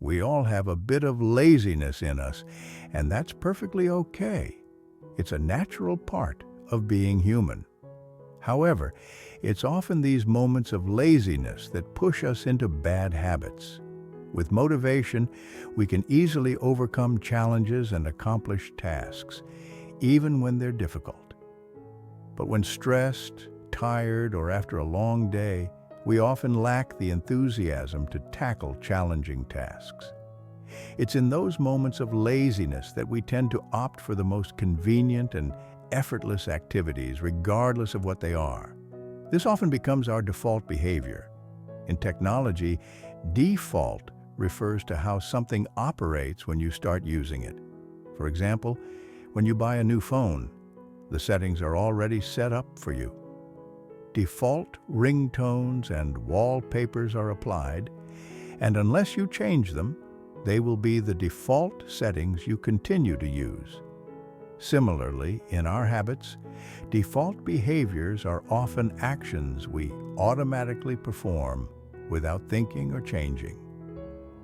We all have a bit of laziness in us, and that's perfectly okay. It's a natural part of being human. However, it's often these moments of laziness that push us into bad habits. With motivation, we can easily overcome challenges and accomplish tasks, even when they're difficult. But when stressed, tired, or after a long day, we often lack the enthusiasm to tackle challenging tasks. It's in those moments of laziness that we tend to opt for the most convenient and effortless activities, regardless of what they are. This often becomes our default behavior. In technology, default refers to how something operates when you start using it. For example, when you buy a new phone, the settings are already set up for you. Default ringtones and wallpapers are applied, and unless you change them, they will be the default settings you continue to use. Similarly, in our habits, default behaviors are often actions we automatically perform without thinking or changing.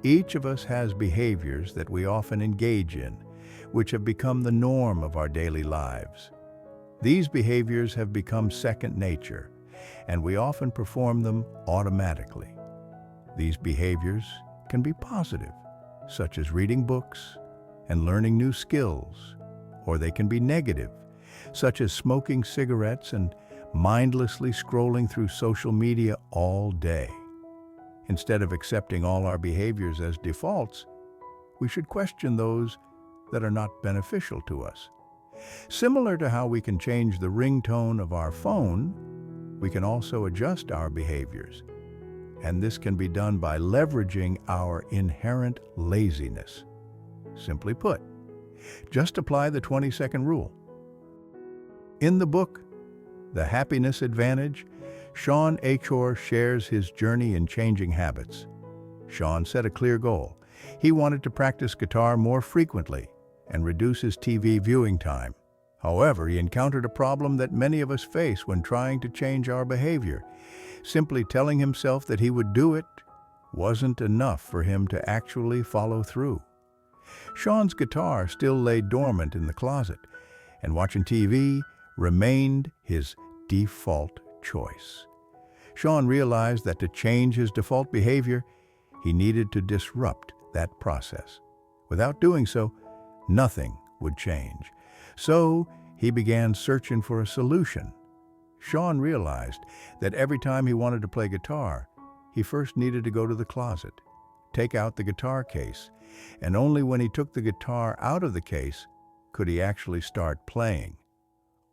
Each of us has behaviors that we often engage in, which have become the norm of our daily lives. These behaviors have become second nature, and we often perform them automatically. These behaviors can be positive, such as reading books and learning new skills, or they can be negative, such as smoking cigarettes and mindlessly scrolling through social media all day. Instead of accepting all our behaviors as defaults, we should question those that are not beneficial to us. Similar to how we can change the ringtone of our phone, we can also adjust our behaviors. And this can be done by leveraging our inherent laziness. Simply put, just apply the 20-second rule. In the book, The Happiness Advantage, Sean Achor shares his journey in changing habits. Sean set a clear goal. He wanted to practice guitar more frequently and reduce his TV viewing time. However, he encountered a problem that many of us face when trying to change our behavior. Simply telling himself that he would do it wasn't enough for him to actually follow through. Sean's guitar still lay dormant in the closet, and watching TV remained his default choice. Sean realized that to change his default behavior, he needed to disrupt that process. Without doing so, nothing would change. So he began searching for a solution. Sean realized that every time he wanted to play guitar, he first needed to go to the closet, take out the guitar case, and only when he took the guitar out of the case could he actually start playing.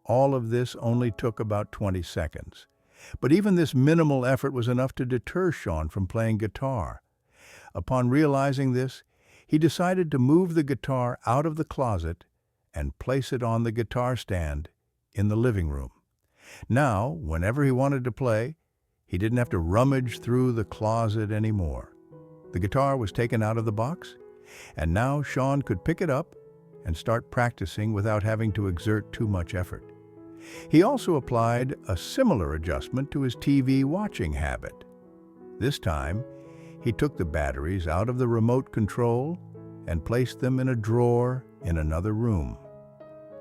All of this only took about 20 seconds. But even this minimal effort was enough to deter Sean from playing guitar. Upon realizing this, he decided to move the guitar out of the closet and place it on the guitar stand in the living room. Now, whenever he wanted to play, he didn't have to rummage through the closet anymore. The guitar was taken out of the box, and now Sean could pick it up and start practicing without having to exert too much effort. He also applied a similar adjustment to his TV watching habit. This time, he took the batteries out of the remote control and placed them in a drawer in another room.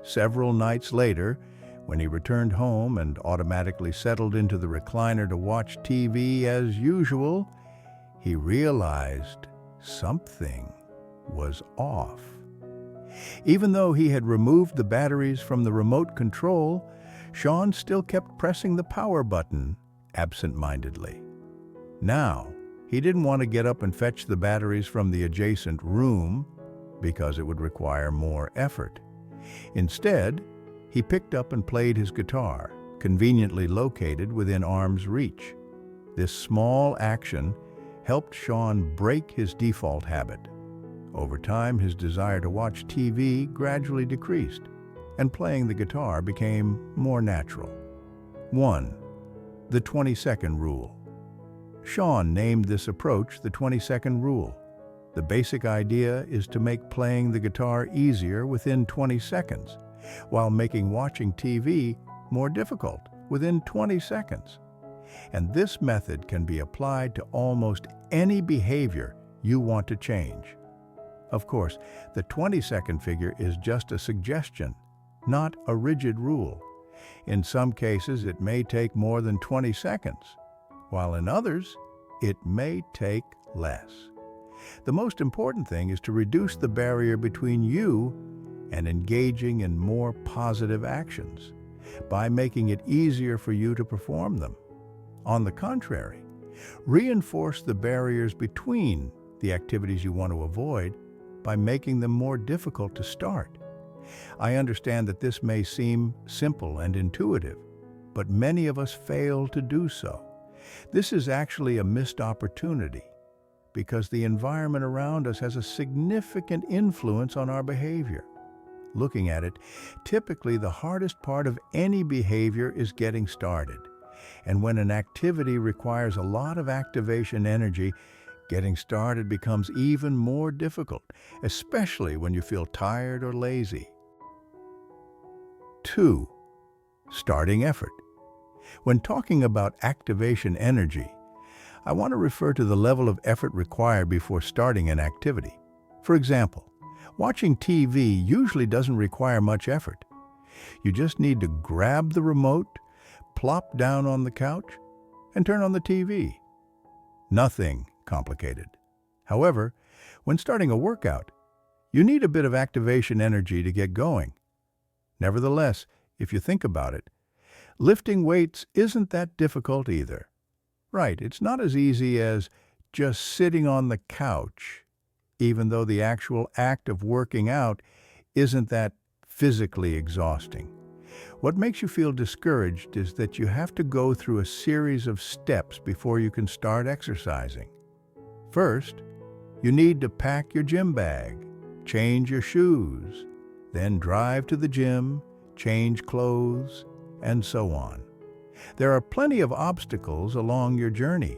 Several nights later, when he returned home and automatically settled into the recliner to watch TV as usual, he realized something was off. Even though he had removed the batteries from the remote control, Sean still kept pressing the power button absent-mindedly. Now, he didn't want to get up and fetch the batteries from the adjacent room because it would require more effort. Instead, he picked up and played his guitar, conveniently located within arm's reach. This small action helped Sean break his default habit. Over time, his desire to watch TV gradually decreased, and playing the guitar became more natural. 1. The 20-second rule. Sean named this approach the 20-second rule. The basic idea is to make playing the guitar easier within 20 seconds, while making watching TV more difficult within 20 seconds. And this method can be applied to almost any behavior you want to change. Of course, the 20-second figure is just a suggestion, not a rigid rule. In some cases, it may take more than 20 seconds, while in others, it may take less. The most important thing is to reduce the barrier between you and engaging in more positive actions by making it easier for you to perform them. On the contrary, reinforce the barriers between the activities you want to avoid by making them more difficult to start. I understand that this may seem simple and intuitive, but many of us fail to do so. This is actually a missed opportunity because the environment around us has a significant influence on our behavior. Looking at it, typically the hardest part of any behavior is getting started. And when an activity requires a lot of activation energy, getting started becomes even more difficult, especially when you feel tired or lazy. 2. Starting effort. When talking about activation energy, I want to refer to the level of effort required before starting an activity. For example, watching TV usually doesn't require much effort. You just need to grab the remote, plop down on the couch, and turn on the TV. Nothing complicated. However, when starting a workout, you need a bit of activation energy to get going. Nevertheless, if you think about it, lifting weights isn't that difficult either. Right, it's not as easy as just sitting on the couch, even though the actual act of working out isn't that physically exhausting. What makes you feel discouraged is that you have to go through a series of steps before you can start exercising. First, you need to pack your gym bag, change your shoes, then drive to the gym, change clothes, and so on. There are plenty of obstacles along your journey,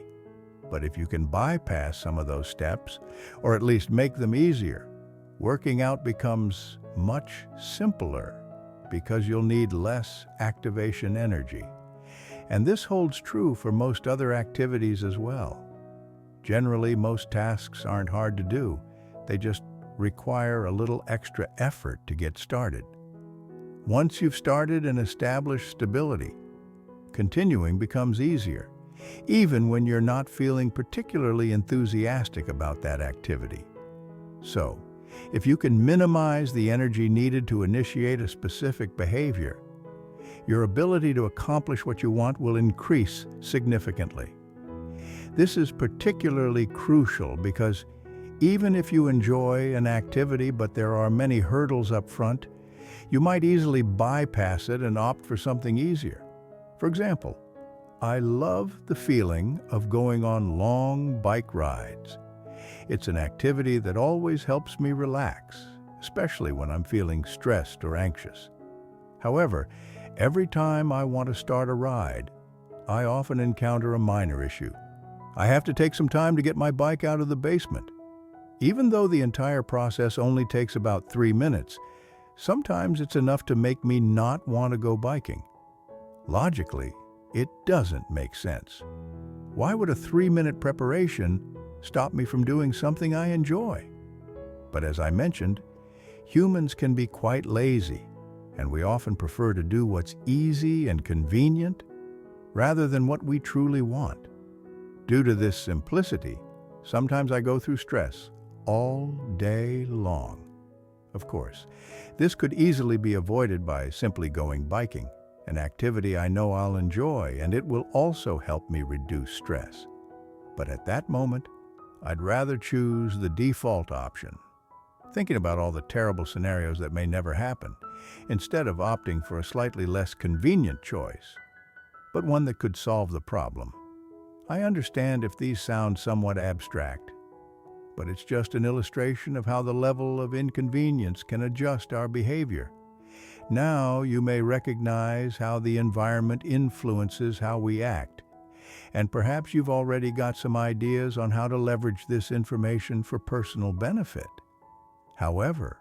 but if you can bypass some of those steps, or at least make them easier, working out becomes much simpler because you'll need less activation energy. And this holds true for most other activities as well. Generally, most tasks aren't hard to do. They just require a little extra effort to get started. Once you've started and established stability, continuing becomes easier, even when you're not feeling particularly enthusiastic about that activity. So, if you can minimize the energy needed to initiate a specific behavior, your ability to accomplish what you want will increase significantly. This is particularly crucial because even if you enjoy an activity but there are many hurdles up front, you might easily bypass it and opt for something easier. For example, I love the feeling of going on long bike rides. It's an activity that always helps me relax, especially when I'm feeling stressed or anxious. However, every time I want to start a ride, I often encounter a minor issue. I have to take some time to get my bike out of the basement. Even though the entire process only takes about 3 minutes, sometimes it's enough to make me not want to go biking. Logically, it doesn't make sense. Why would a 3-minute preparation stop me from doing something I enjoy? But as I mentioned, humans can be quite lazy, and we often prefer to do what's easy and convenient rather than what we truly want. Due to this simplicity, sometimes I go through stress all day long. Of course, this could easily be avoided by simply going biking, an activity I know I'll enjoy, and it will also help me reduce stress. But at that moment, I'd rather choose the default option, thinking about all the terrible scenarios that may never happen, instead of opting for a slightly less convenient choice, but one that could solve the problem. I understand if these sound somewhat abstract, but it's just an illustration of how the level of inconvenience can adjust our behavior. Now you may recognize how the environment influences how we act, and perhaps you've already got some ideas on how to leverage this information for personal benefit. However,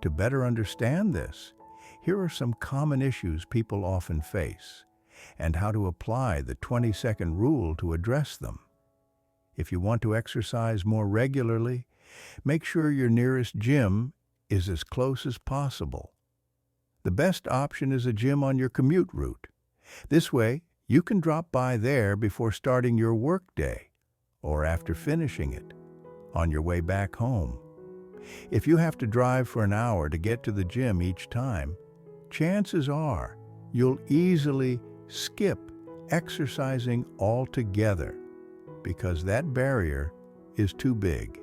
to better understand this, here are some common issues people often face, and how to apply the 20-second rule to address them. If you want to exercise more regularly, make sure your nearest gym is as close as possible. The best option is a gym on your commute route. This way, you can drop by there before starting your workday or after finishing it on your way back home. If you have to drive for an hour to get to the gym each time, chances are you'll easily skip exercising altogether because that barrier is too big.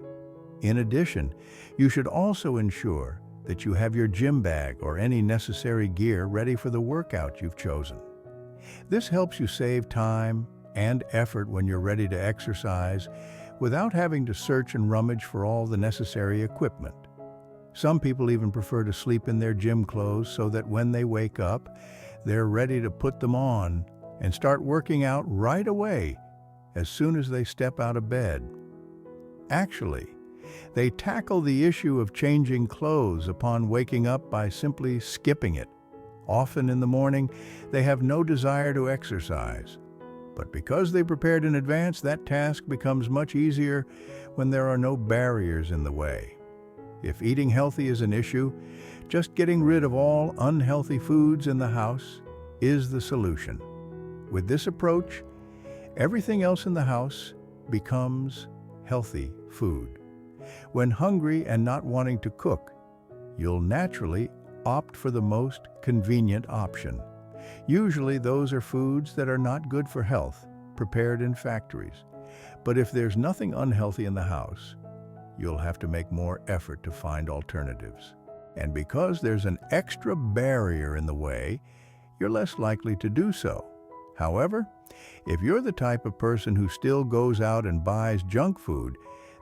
In addition, you should also ensure that you have your gym bag or any necessary gear ready for the workout you've chosen. This helps you save time and effort when you're ready to exercise without having to search and rummage for all the necessary equipment. Some people even prefer to sleep in their gym clothes so that when they wake up, they're ready to put them on and start working out right away as soon as they step out of bed. Actually, they tackle the issue of changing clothes upon waking up by simply skipping it. Often in the morning, they have no desire to exercise. But because they prepared in advance, that task becomes much easier when there are no barriers in the way. If eating healthy is an issue, just getting rid of all unhealthy foods in the house is the solution. With this approach, everything else in the house becomes healthy food. When hungry and not wanting to cook, you'll naturally opt for the most convenient option. Usually those are foods that are not good for health, prepared in factories. But if there's nothing unhealthy in the house, you'll have to make more effort to find alternatives. And because there's an extra barrier in the way, you're less likely to do so. However, if you're the type of person who still goes out and buys junk food,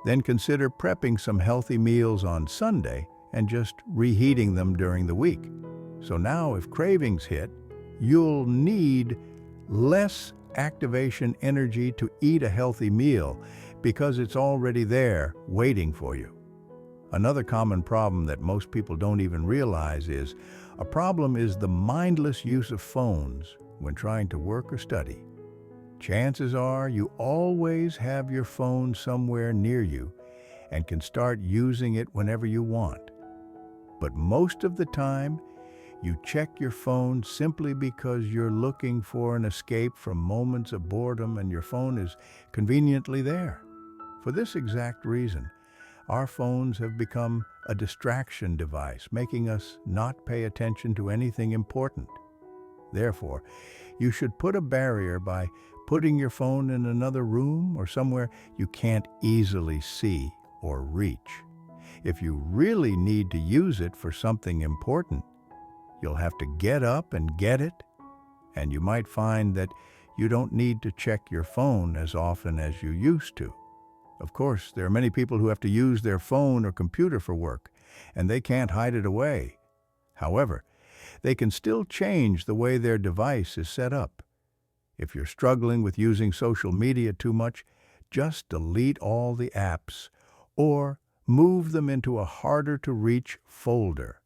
then consider prepping some healthy meals on Sunday and just reheating them during the week. So now if cravings hit, you'll need less activation energy to eat a healthy meal because it's already there waiting for you. Another common problem that most people don't even realize is the mindless use of phones when trying to work or study. Chances are you always have your phone somewhere near you and can start using it whenever you want. But most of the time, you check your phone simply because you're looking for an escape from moments of boredom and your phone is conveniently there. For this exact reason, our phones have become a distraction device, making us not pay attention to anything important. Therefore, you should put a barrier by putting your phone in another room or somewhere you can't easily see or reach. If you really need to use it for something important, you'll have to get up and get it, and you might find that you don't need to check your phone as often as you used to. Of course, there are many people who have to use their phone or computer for work, and they can't hide it away. However, they can still change the way their device is set up. If you're struggling with using social media too much, just delete all the apps or move them into a harder-to-reach folder.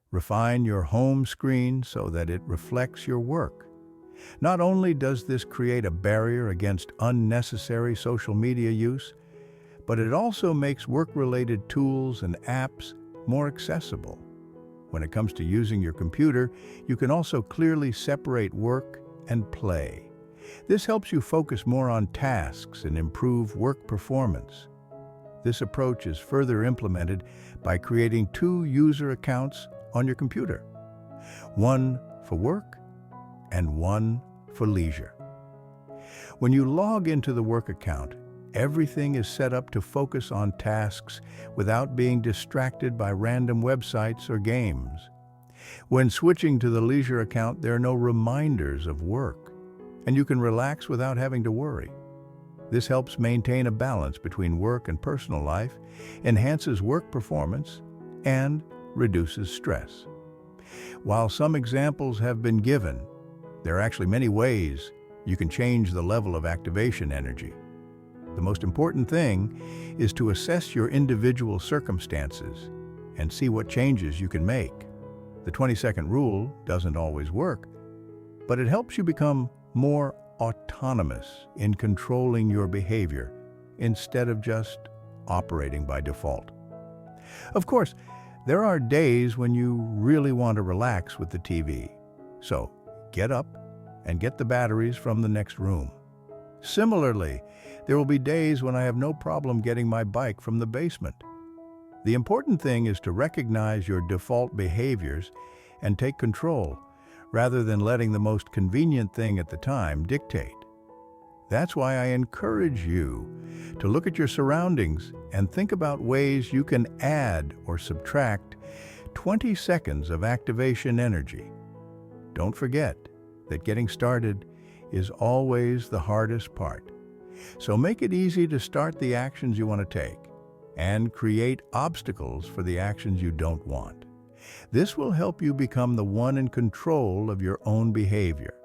Refine your home screen so that it reflects your work. Not only does this create a barrier against unnecessary social media use, but it also makes work-related tools and apps more accessible. When it comes to using your computer, you can also clearly separate work and play. This helps you focus more on tasks and improve work performance. This approach is further implemented by creating 2 user accounts on your computer, one for work and one for leisure. When you log into the work account, everything is set up to focus on tasks without being distracted by random websites or games. When switching to the leisure account, there are no reminders of work, and you can relax without having to worry. This helps maintain a balance between work and personal life, enhances work performance, and reduces stress. While some examples have been given, there are actually many ways you can change the level of activation energy. The most important thing is to assess your individual circumstances and see what changes you can make. The 20-second rule doesn't always work, but it helps you become more autonomous in controlling your behavior instead of just operating by default. Of course, there are days when you really want to relax with the TV. So, get up and get the batteries from the next room. Similarly, there will be days when I have no problem getting my bike from the basement. The important thing is to recognize your default behaviors and take control, rather than letting the most convenient thing at the time dictate. That's why I encourage you to look at your surroundings and think about ways you can add or subtract 20 seconds of activation energy. Don't forget that getting started is always the hardest part. So make it easy to start the actions you want to take and create obstacles for the actions you don't want. This will help you become the one in control of your own behavior.